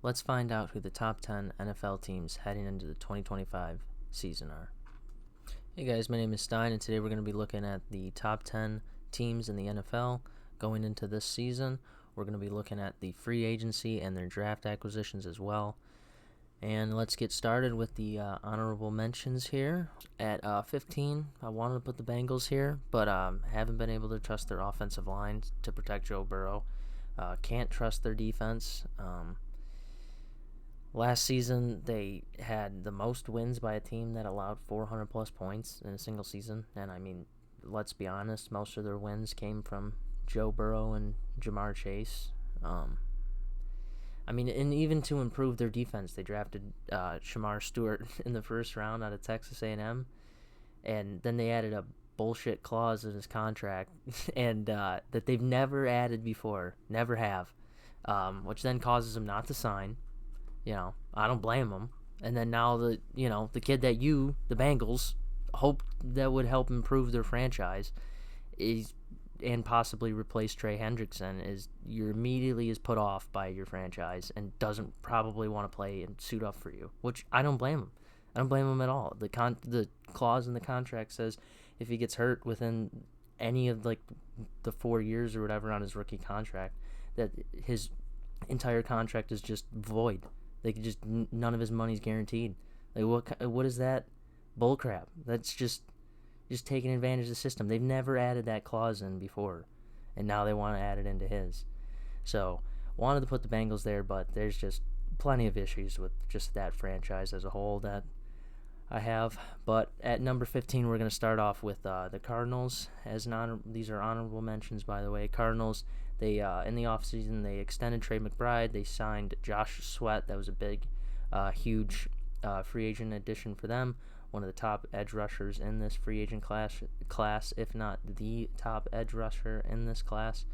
let's find out who the top 10 NFL teams heading into the 2025 season are. Hey guys, my name is Stein, and today we're going to be looking at the top 10 teams in the NFL going into this season. We're going to be looking at the free agency and their draft acquisitions as well. And let's get started with the honorable mentions here. At 15, I wanted to put the Bengals here, but haven't been able to trust their offensive line to protect Joe Burrow. Can't trust their defense. Last season, they had the most wins by a team that allowed 400-plus points in a single season. And, I mean, let's be honest, most of their wins came from Joe Burrow and Ja'Marr Chase. And even to improve their defense, they drafted Shamar Stewart in the first round out of Texas A&M. And then they added a bullshit clause in his contract and that they've never added before, never have, which then causes him not to sign. I don't blame him. And then now the kid that the Bengals, hoped that would help improve their franchise and possibly replace Trey Hendrickson you're immediately is put off by your franchise and doesn't probably want to play and suit up for you, which I don't blame him. I don't blame him at all. The clause in the contract says if he gets hurt within any of the 4 years or whatever on his rookie contract, that his entire contract is just void. None of his money's guaranteed. What is that bullcrap? That's just taking advantage of the system. They've never added that clause in before, and now they want to add it into his. So, wanted to put the Bengals there, but there's just plenty of issues with just that franchise as a whole that I have. But at number 15, we're going to start off with the Cardinals. These are honorable mentions, by the way. Cardinals. They in the offseason, they extended Trey McBride. They signed Josh Sweat. That was a big, huge free agent addition for them. One of the top edge rushers in this free agent class, if not the top edge rusher in this class.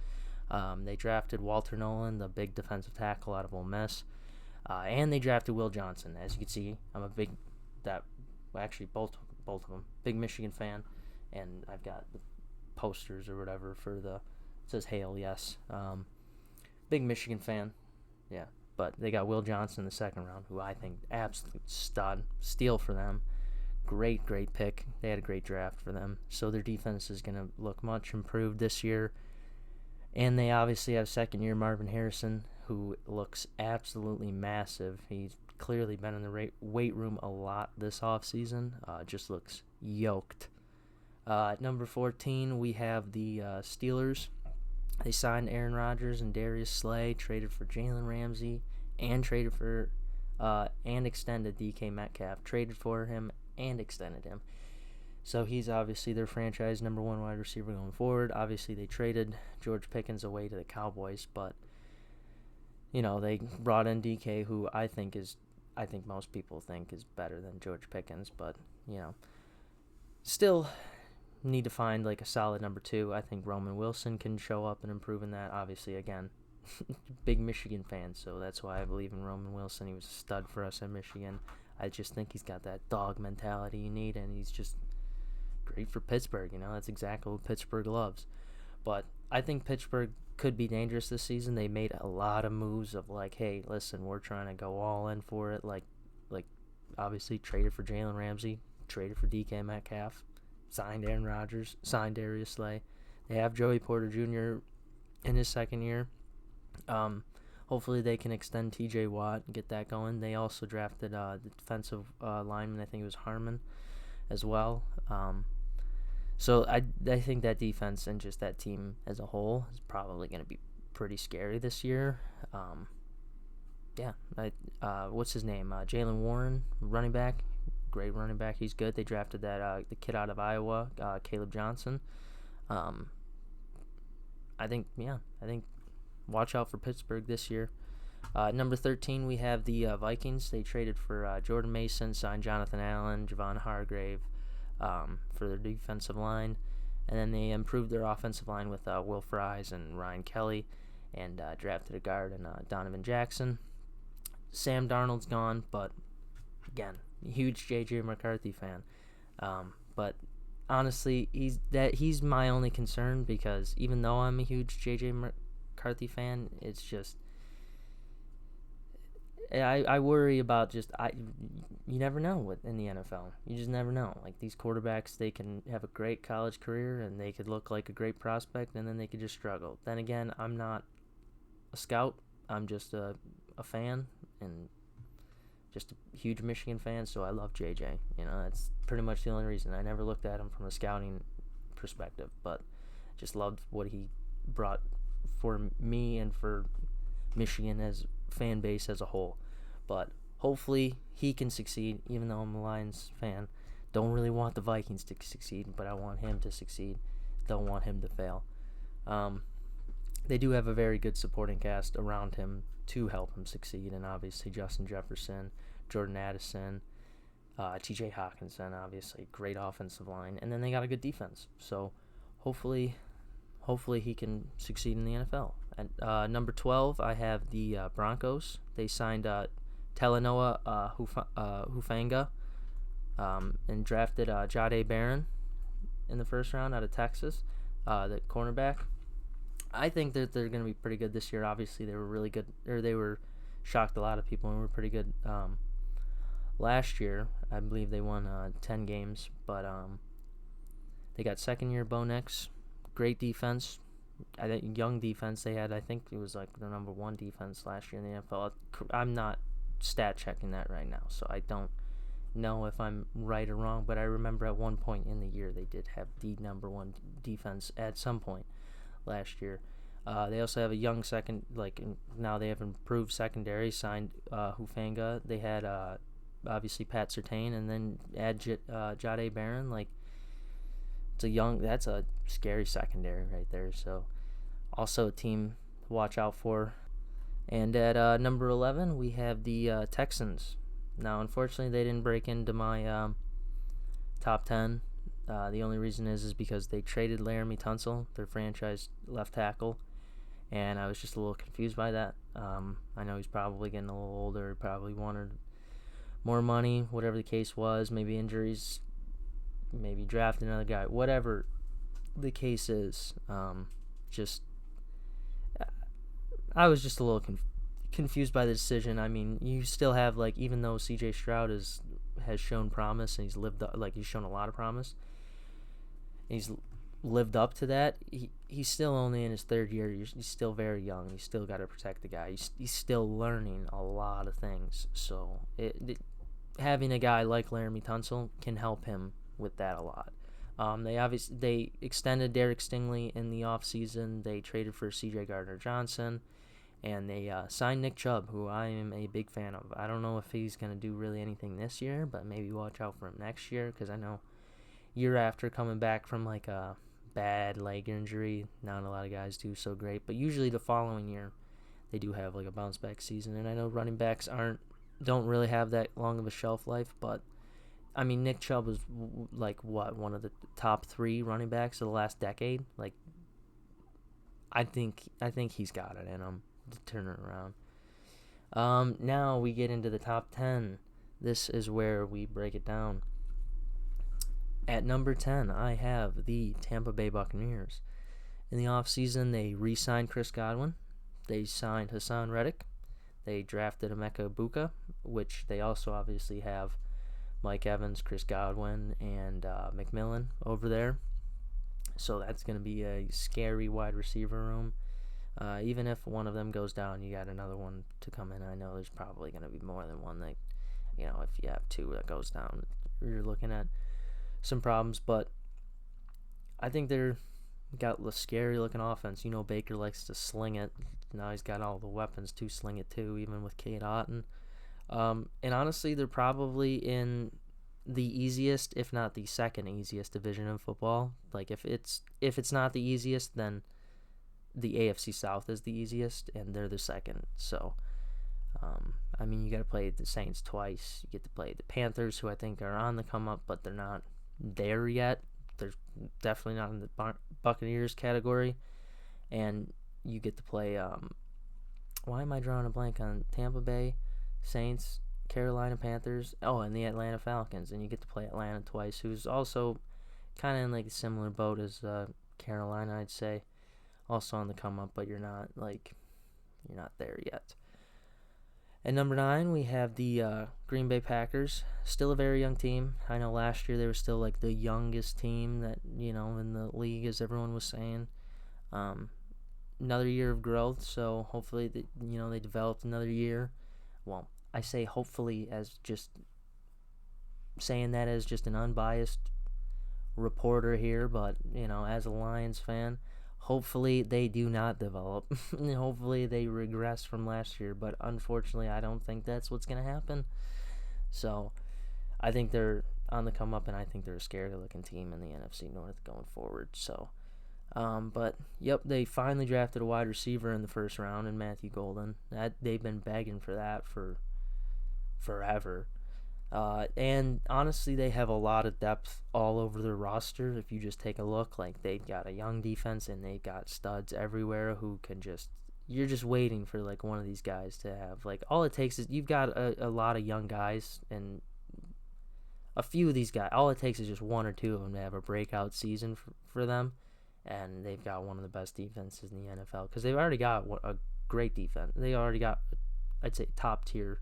They drafted Walter Nolan, the big defensive tackle out of Ole Miss. And they drafted Will Johnson. As you can see, I'm a both of them, big Michigan fan. And I've got the posters or whatever says Hail, yes. Big Michigan fan, yeah. But they got Will Johnson in the second round, who I think absolute stud, steal for them. Great pick. They had a great draft for them. So their defense is going to look much improved this year. And they obviously have second-year Marvin Harrison, who looks absolutely massive. He's clearly been in the weight room a lot this offseason. Just looks yoked. At number 14, we have the Steelers. They signed Aaron Rodgers and Darius Slay, traded for Jalen Ramsey, and extended DK Metcalf. Traded for him and extended him. So he's obviously their franchise number one wide receiver going forward. Obviously, they traded George Pickens away to the Cowboys, but they brought in DK, who I think most people think is better than George Pickens, but still need to find a solid number two. I think Roman Wilson can show up and improve in that. Obviously, again, big Michigan fan, so that's why I believe in Roman Wilson. He was a stud for us in Michigan. I just think he's got that dog mentality you need, and he's just great for Pittsburgh. That's exactly what Pittsburgh loves. But I think Pittsburgh could be dangerous this season. They made a lot of moves of hey, listen, we're trying to go all in for it. Obviously traded for Jalen Ramsey, traded for DK Metcalf, signed Aaron Rodgers, signed Darius Slay. They have Joey Porter Jr. in his second year. Hopefully they can extend TJ Watt and get that going. They also drafted the defensive lineman, I think it was Harmon, as well. So I think that defense and just that team as a whole is probably going to be pretty scary this year. What's his name? Jalen Warren, running back. Great running back. He's good. They drafted the kid out of Iowa, Caleb Johnson. I think watch out for Pittsburgh this year. Number 13, we have the Vikings. They traded for Jordan Mason, signed Jonathan Allen, Javon Hargrave for their defensive line. And then they improved their offensive line with Will Fries and Ryan Kelly and drafted a guard in Donovan Jackson. Sam Darnold's gone, but again, huge J.J. McCarthy fan. But honestly, he's my only concern, because even though I'm a huge J.J. McCarthy fan, it's just I worry about you never know in the NFL. You just never know. Like these quarterbacks, they can have a great college career and they could look like a great prospect, and then they could just struggle. Then again, I'm not a scout. I'm just a fan and just a huge Michigan fan, so I love JJ. That's pretty much the only reason. I never looked at him from a scouting perspective, but just loved what he brought for me and for Michigan as fan base as a whole. But hopefully he can succeed, even though I'm a Lions fan. Don't really want the Vikings to succeed, but I want him to succeed. Don't want him to fail. They do have a very good supporting cast around him to help him succeed, and obviously Justin Jefferson, Jordan Addison, T.J. Hawkinson, obviously great offensive line, and then they got a good defense. So hopefully he can succeed in the NFL. At number 12, I have the Broncos. They signed Talanoa Hufanga and drafted Jahdae Barron in the first round out of Texas, the cornerback. I think that they're going to be pretty good this year. Obviously, they were really good, or they were shocked a lot of people and were pretty good last year. I believe they won 10 games, but they got second-year Bo Nix, great defense, young defense. They had, I think it was like the number 1 defense last year in the NFL. I'm not stat checking that right now, so I don't know if I'm right or wrong, but I remember at one point in the year they did have the number 1 defense at some point last year. They also have a young now they have improved secondary, signed Hufanga. They had obviously Pat Surtain, and then add Jahdae Barron. That's a scary secondary right there. So also a team to watch out for. And at number 11, we have the Texans. Now, unfortunately, they didn't break into my top 10. The only reason is because they traded Laramie Tunsil, their franchise left tackle, and I was just a little confused by that. I know he's probably getting a little older, probably wanted more money, whatever the case was, maybe injuries, maybe draft another guy, whatever the case is. I was just a little confused by the decision. I mean, you still have, even though C.J. Stroud has shown promise and he's shown a lot of promise, he's lived up to that. He's still only in his third year. He's still very young. You still got to protect the guy. He's still learning a lot of things. So having a guy like Laramie Tunsil can help him with that a lot. They extended Derek Stingley in the offseason. They traded for C.J. Gardner-Johnson, and they signed Nick Chubb, who I am a big fan of. I don't know if he's going to do really anything this year, but maybe watch out for him next year, because I know year after coming back from a bad leg injury, not a lot of guys do so great, but usually the following year they do have a bounce back season. And I know running backs don't really have that long of a shelf life, but I mean, Nick Chubb was one of the top 3 running backs of the last decade. I think he's got it in him to turn it around. Now we get into the top 10. This is where we break it down. At number 10, I have the Tampa Bay Buccaneers. In the offseason, they re-signed Chris Godwin. They signed Hassan Reddick. They drafted Emeka Egbuka, which they also obviously have Mike Evans, Chris Godwin, and McMillan over there. So that's going to be a scary wide receiver room. Even if one of them goes down, you got another one to come in. I know there's probably going to be more than one. If you have 2 that goes down, you're looking at some problems. But I think they're got a scary looking offense. Baker likes to sling it. Now he's got all the weapons to sling it too, even with Cade Otton. And honestly, they're probably in the easiest, if not the second easiest division in football. If it's not the easiest, then the AFC South is the easiest, and they're the second. So, you got to play the Saints twice. You get to play the Panthers, who I think are on the come up, but they're not there yet. They're definitely not in the Buccaneers category. And you get to play, why am I drawing a blank on Tampa Bay, Saints, Carolina Panthers, and the Atlanta Falcons. And you get to play Atlanta twice, who's also kind of in a similar boat as Carolina, I'd say. Also on the come up, but you're not there yet. At number 9, we have the Green Bay Packers. Still a very young team. I know last year they were still like the youngest team that, in the league, as everyone was saying. Um, Another year of growth, so hopefully, they developed another year. Well, I say hopefully as just saying that as just an unbiased reporter here, but, as a Lions fan, hopefully they do not develop. Hopefully they regress from last year, but unfortunately I don't think that's what's going to happen. So I think they're on the come up, and I think they're a scary looking team in the NFC North going forward. So, but yep, they finally drafted a wide receiver in the first round in Matthew Golden. That they've been begging for that for forever. And honestly, they have a lot of depth all over their roster. If you just take a look, like they've got a young defense and they've got studs everywhere who can you're just waiting for like one of these guys to have, like, all it takes is you've got a lot of young guys, and a few of these guys, all it takes is just one or two of them to have a breakout season for them, and they've got one of the best defenses in the NFL because they've already got a great defense. They already got, I'd say, top tier,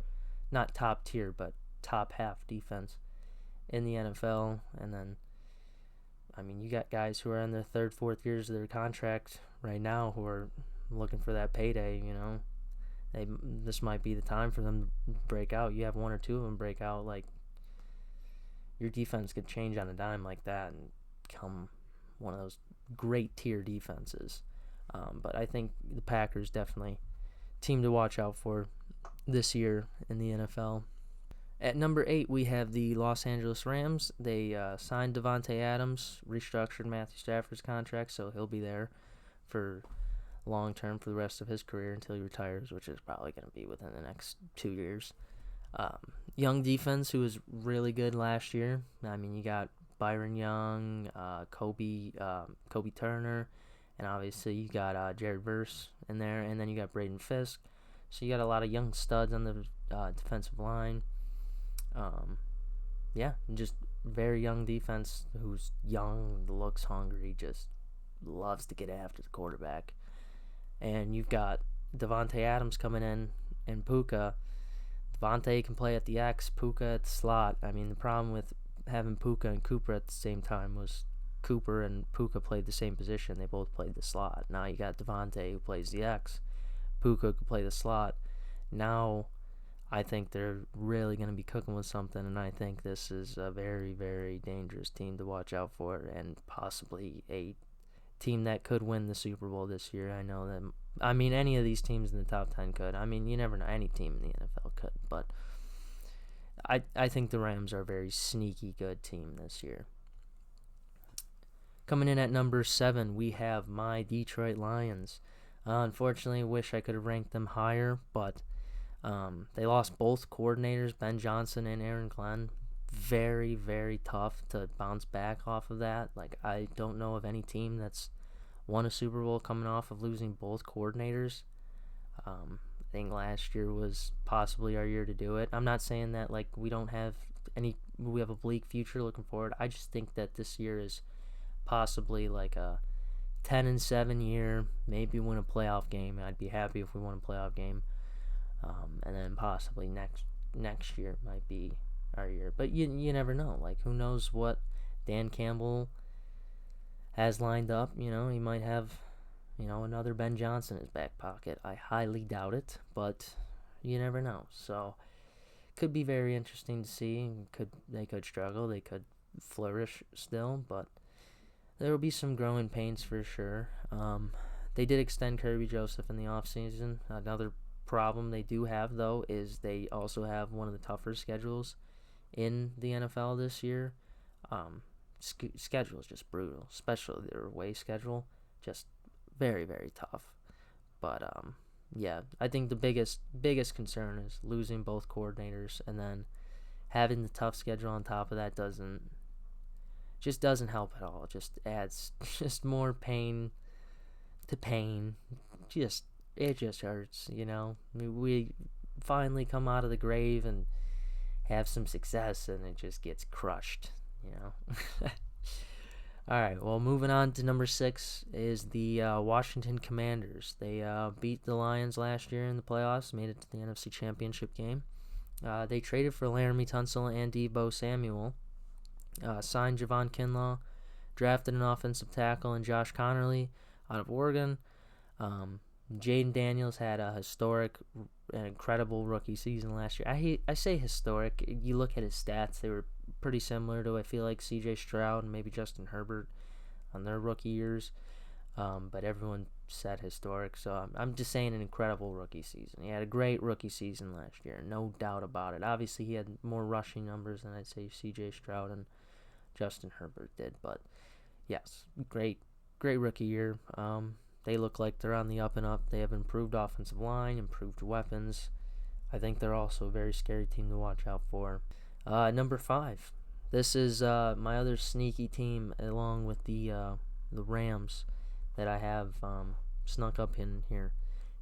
not top tier, but top half defense in the NFL. And then, I mean, you got guys who are in their third, fourth years of their contract right now who are looking for that payday. This might be the time for them to break out. You have one or two of them break out, like, your defense could change on a dime like that and become one of those great tier defenses. But I think the Packers definitely team to watch out for this year in the NFL. At number 8, we have the Los Angeles Rams. They signed Davante Adams, restructured Matthew Stafford's contract, so he'll be there for long term for the rest of his career until he retires, which is probably going to be within the next 2 years. Young defense who was really good last year. I mean, you got Byron Young, Kobe Turner, and obviously you got Jared Verse in there, and then you got Braden Fisk. So you got a lot of young studs on the defensive line. Just very young defense who's young, looks hungry, just loves to get after the quarterback. And you've got Davante Adams coming in, and Puka. Davante can play at the X, Puka at the slot. I mean, the problem with having Puka and Cooper at the same time was Cooper and Puka played the same position. They both played the slot. Now you got Davante who plays the X. Puka could play the slot. Now I think they're really going to be cooking with something, and I think this is a very, very dangerous team to watch out for, and possibly a team that could win the Super Bowl this year. I know that, I mean, any of these teams in the top 10 could. I mean, you never know. Any team in the NFL could, but I think the Rams are a very sneaky good team this year. Coming in at number 7, we have my Detroit Lions. Unfortunately, I wish I could have ranked them higher, but they lost both coordinators, Ben Johnson and Aaron Glenn. Very, very tough to bounce back off of that. Like, I don't know of any team that's won a Super Bowl coming off of losing both coordinators. I think last year was possibly our year to do it. I'm not saying that, like, we have a bleak future looking forward. I just think that this year is possibly like a 10-7 year, maybe win a playoff game. I'd be happy if we won a playoff game. And then possibly next year might be our year. But you never know. Like, who knows what Dan Campbell has lined up. He might have, another Ben Johnson in his back pocket. I highly doubt it, but you never know. So, could be very interesting to see. They could struggle. They could flourish still, but there will be some growing pains for sure. They did extend Kirby Joseph in the offseason. Another problem they do have, though, is they also have one of the tougher schedules in the NFL this year. Schedule is just brutal, especially their away schedule, just very, very tough. But I think the biggest concern is losing both coordinators, and then having the tough schedule on top of that doesn't help at all. It just adds just more pain to pain. It just hurts, we finally come out of the grave and have some success, and it just gets crushed, All right, well, moving on to number 6 is the Washington Commanders. They beat the Lions last year in the playoffs, made it to the NFC Championship game. They traded for Laramie Tunsil and Deebo Samuel, signed Javon Kinlaw, drafted an offensive tackle in Josh Connerly out of Oregon. Jaden Daniels had a an incredible rookie season last year. I say historic. You look at his stats; they were pretty similar to, I feel like, C.J. Stroud and maybe Justin Herbert on their rookie years. But everyone said historic, so I'm just saying an incredible rookie season. He had a great rookie season last year, no doubt about it. Obviously, he had more rushing numbers than I'd say C.J. Stroud and Justin Herbert did, but yes, great rookie year. They look like they're on the up and up. They have improved offensive line, improved weapons. I think they're also a very scary team to watch out for. Number 5. This is my other sneaky team, along with the Rams, that I have snuck up in here.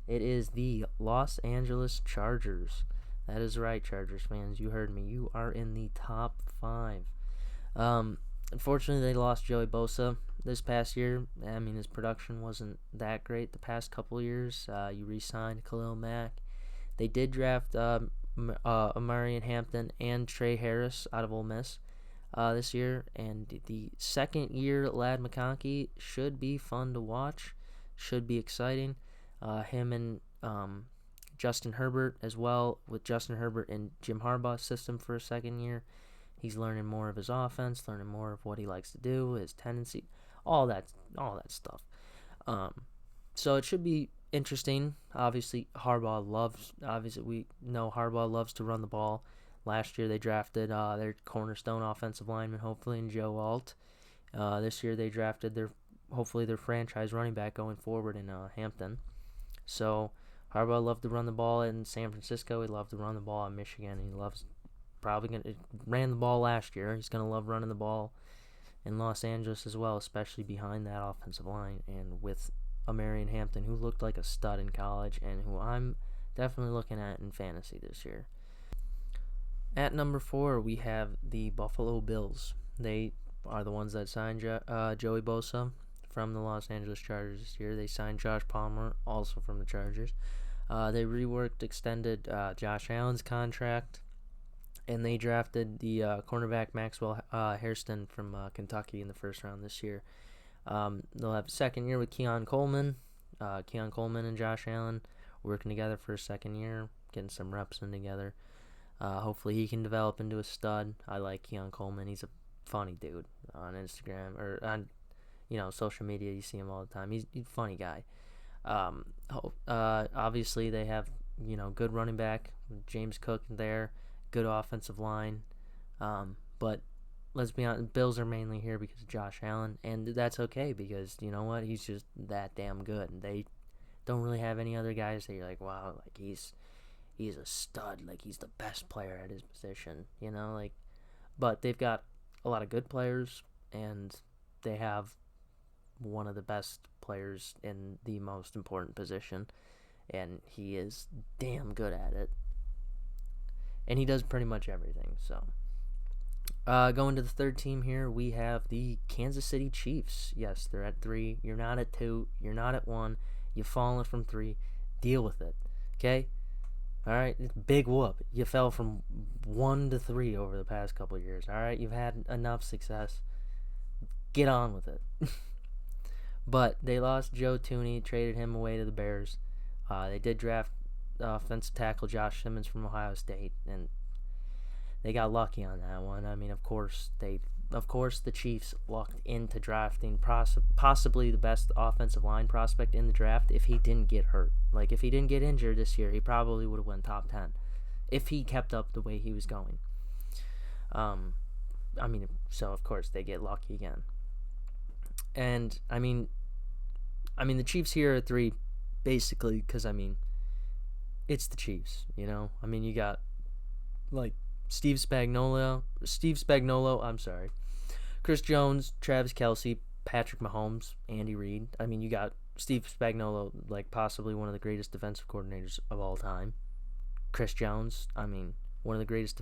It is the Los Angeles Chargers. That is right, Chargers fans. You heard me. You are in the top 5. Unfortunately, they lost Joey Bosa this past year. I mean, his production wasn't that great the past couple years. You re-signed Khalil Mack. They did draft Amarian Hampton and Trey Harris out of Ole Miss this year. And the second-year Ladd McConkey should be fun to watch. Should be exciting. Him and Justin Herbert as well, with Justin Herbert in Jim Harbaugh's system for a second year. He's learning more of his offense, learning more of what he likes to do, his tendency, all that stuff. So it should be interesting. Obviously, we know Harbaugh loves to run the ball. Last year they drafted their cornerstone offensive lineman, hopefully, in Joe Alt. This year they drafted hopefully their franchise running back going forward in Hampton. So Harbaugh loved to run the ball in San Francisco. He loved to run the ball in Michigan. He ran the ball last year. He's gonna love running the ball in Los Angeles as well, especially behind that offensive line and with Amarian Hampton, who looked like a stud in college and who I'm definitely looking at in fantasy this year. At number 4, we have the Buffalo Bills. They are the ones that signed Joey Bosa from the Los Angeles Chargers this year. They signed Josh Palmer, also from the Chargers. They extended Josh Allen's contract. And they drafted the cornerback Maxwell Hairston from Kentucky in the first round this year. They'll have a second year with Keon Coleman. Keon Coleman and Josh Allen working together for a second year, getting some reps in together. Hopefully he can develop into a stud. I like Keon Coleman. He's a funny dude on Instagram or on social media. You see him all the time. He's a funny guy. Obviously they have good running back, James Cook there. Good offensive line, but let's be honest, Bills are mainly here because of Josh Allen, and that's okay because you know what, he's just that damn good, and they don't really have any other guys that you're like, wow, like he's a stud, like he's the best player at his position, but they've got a lot of good players, and they have one of the best players in the most important position, and he is damn good at it. And he does pretty much everything. So, going to the third team here, we have the Kansas City Chiefs. Yes, they're at 3. You're not at 2. You're not at 1. You've fallen from 3. Deal with it. Okay? All right? Big whoop. You fell from 1 to 3 over the past couple of years. All right? You've had enough success. Get on with it. But they lost Joe Thuney, traded him away to the Bears. They did draft offensive tackle Josh Simmons from Ohio State, and they got lucky on that one. I mean, of course the Chiefs lucked into drafting possibly the best offensive line prospect in the draft if he didn't get hurt. Like, if he didn't get injured this year, he probably would have went top 10 if he kept up the way he was going. So of course they get lucky again. And I mean the Chiefs here are 3 basically because it's the Chiefs, you got, like, Steve Spagnuolo, Chris Jones, Travis Kelce, Patrick Mahomes, Andy Reid. You got Steve Spagnuolo, like, possibly one of the greatest defensive coordinators of all time. Chris Jones, one of the greatest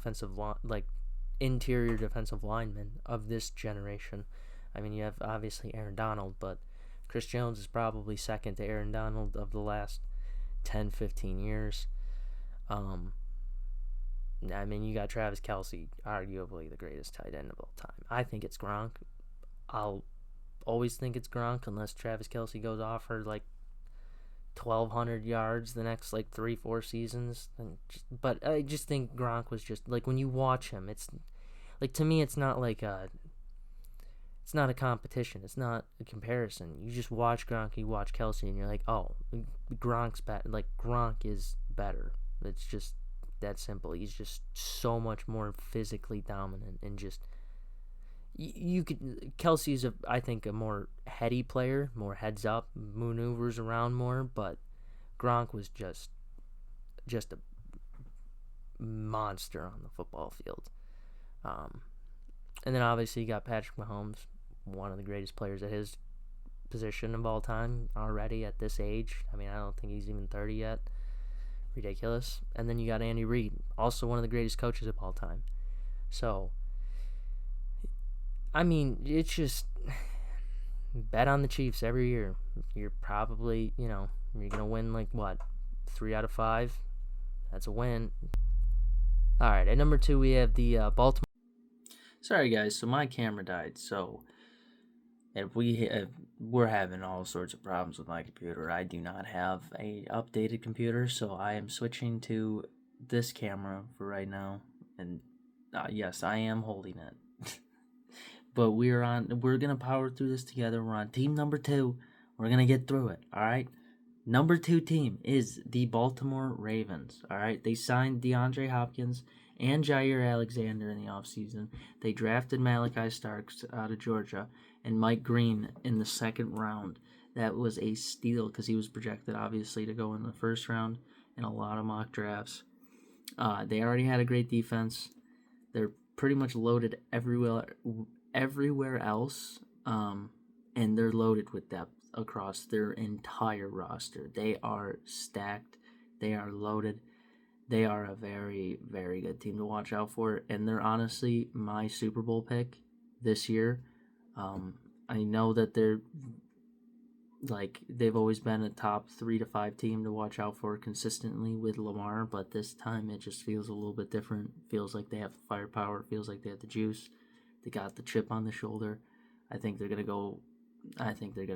interior defensive linemen of this generation. I mean, you have obviously Aaron Donald, but Chris Jones is probably second to Aaron Donald of the last 10, 15 years. I mean, you got Travis Kelce, arguably the greatest tight end of all time. I think it's Gronk. I'll always think it's Gronk unless Travis Kelce goes off for like 1,200 yards the next like 3-4 seasons. But I just think Gronk was just like, when you watch him, it's like, to me, it's not like it's not a competition. It's not a comparison. You just watch Gronk, you watch Kelce, and you're like, oh, Gronk's better. Like, Gronk is better. It's just that simple. He's just so much more physically dominant, and just you could. Kelsey's I think a more heady player, more heads up, maneuvers around more, but Gronk was just a monster on the football field. And then obviously you got Patrick Mahomes, one of the greatest players at his position of all time already at this age. I mean, I don't think he's even 30 yet. Ridiculous. And then you got Andy Reid, also one of the greatest coaches of all time. So, I mean, it's just bet on the Chiefs every year. You're probably, you're going to win like what? 3 out of 5? That's a win. All right, at number 2 we have the Baltimore. Sorry guys, so my camera died, so if we're having all sorts of problems with my computer. I do not have a updated computer, so I am switching to this camera for right now, and yes, I am holding it. But we're gonna power through this together. We're on team number 2. We're gonna get through it, alright? Number 2 team is the Baltimore Ravens, alright? They signed DeAndre Hopkins and Jair Alexander in the offseason. They drafted Malachi Starks out of Georgia and Mike Green in the second round. That was a steal because he was projected, obviously, to go in the first round in a lot of mock drafts. They already had a great defense. They're pretty much loaded everywhere else, and they're loaded with depth across their entire roster. They are stacked. They are loaded. They are a very, very good team to watch out for, and they're honestly my Super Bowl pick this year. I know that they've always been a top 3 to 5 team to watch out for consistently with Lamar, but this time it just feels a little bit different. Feels like they have the firepower. Feels like they have the juice. They got the chip on the shoulder. I think they're gonna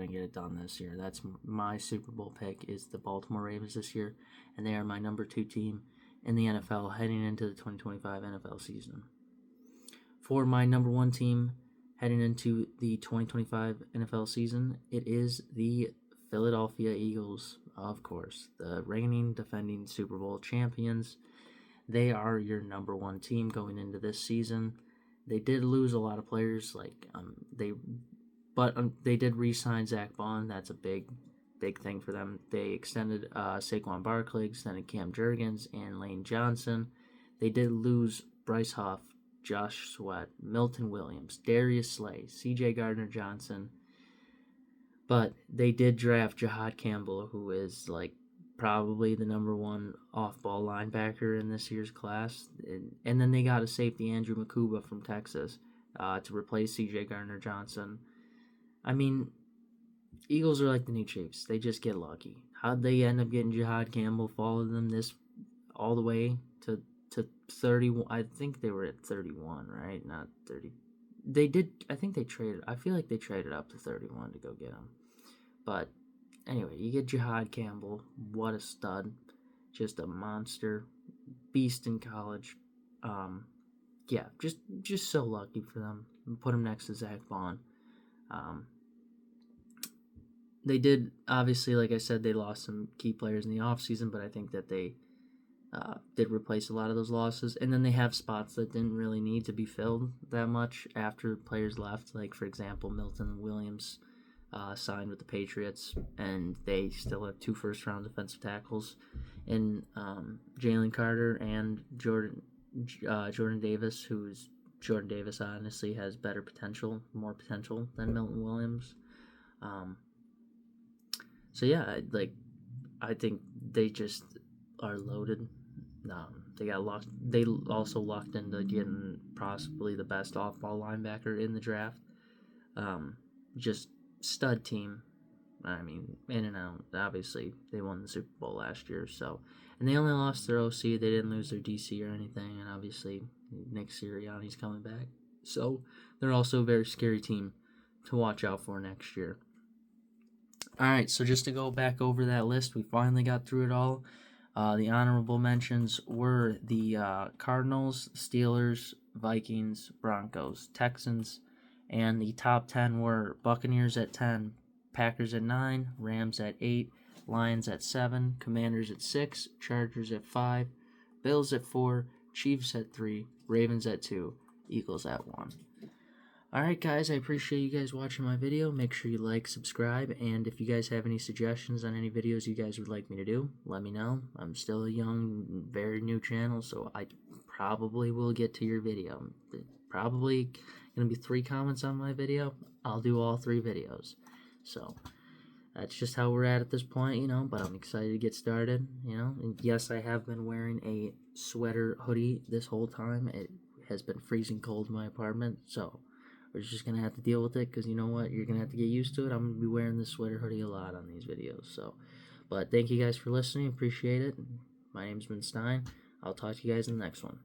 get it done this year. That's my Super Bowl pick, is the Baltimore Ravens this year, and they are my number 2 team in the NFL heading into the 2025 NFL season. For my number 1 team heading into the 2025 NFL season, it is the Philadelphia Eagles, of course, the reigning defending Super Bowl champions. They are your number 1 team going into this season. They did lose a lot of players, but they did re-sign Zach Bond. That's a big thing for them. They extended Saquon Barkley, extended Cam Jurgens, and Lane Johnson. They did lose Bryce Huff, Josh Sweat, Milton Williams, Darius Slay, C.J. Gardner-Johnson. But they did draft Jahad Campbell, who is probably the number 1 off-ball linebacker in this year's class. And then they got a safety, Andrew Makuba from Texas, to replace C.J. Gardner-Johnson. I mean, Eagles are like the new Chiefs. They just get lucky. How'd they end up getting Jahad Campbell? Followed them this all the way to 31. I think they were at 31, right? Not 30. They did. I think they traded. I feel like they traded up to 31 to go get him. But anyway, you get Jahad Campbell. What a stud. Just a monster. Beast in college. Yeah, just so lucky for them. Put him next to Zach Bond. They did, obviously, like I said, they lost some key players in the offseason, but I think that they did replace a lot of those losses. And then they have spots that didn't really need to be filled that much after players left. Like, for example, Milton Williams signed with the Patriots, and they still have 2 first-round defensive tackles in Jalen Carter and Jordan Davis, Jordan Davis honestly has more potential than Milton Williams. So yeah, I think they just are loaded. They also locked into getting possibly the best off-ball linebacker in the draft. just stud team. I mean, in and out. Obviously, they won the Super Bowl last year, so, and they only lost their OC. They didn't lose their DC or anything, and obviously Nick Sirianni's coming back, so they're also a very scary team to watch out for next year. All right, so just to go back over that list, we finally got through it all. The honorable mentions were the Cardinals, Steelers, Vikings, Broncos, Texans, and the top 10 were Buccaneers at 10, Packers at 9, Rams at 8, Lions at 7, Commanders at 6, Chargers at 5, Bills at 4, Chiefs at 3, Ravens at 2, Eagles at 1. Alright guys, I appreciate you guys watching my video. Make sure you like, subscribe, and if you guys have any suggestions on any videos you guys would like me to do, let me know. I'm still a young, very new channel, so I probably will get to your video. Probably going to be 3 comments on my video. I'll do all 3 videos. So, that's just how we're at this point, but I'm excited to get started, And yes, I have been wearing a sweater hoodie this whole time. It has been freezing cold in my apartment, so we're just going to have to deal with it because you know what? You're going to have to get used to it. I'm going to be wearing this sweater hoodie a lot on these videos. So, but thank you guys for listening. Appreciate it. My name's Ben Stein. I'll talk to you guys in the next one.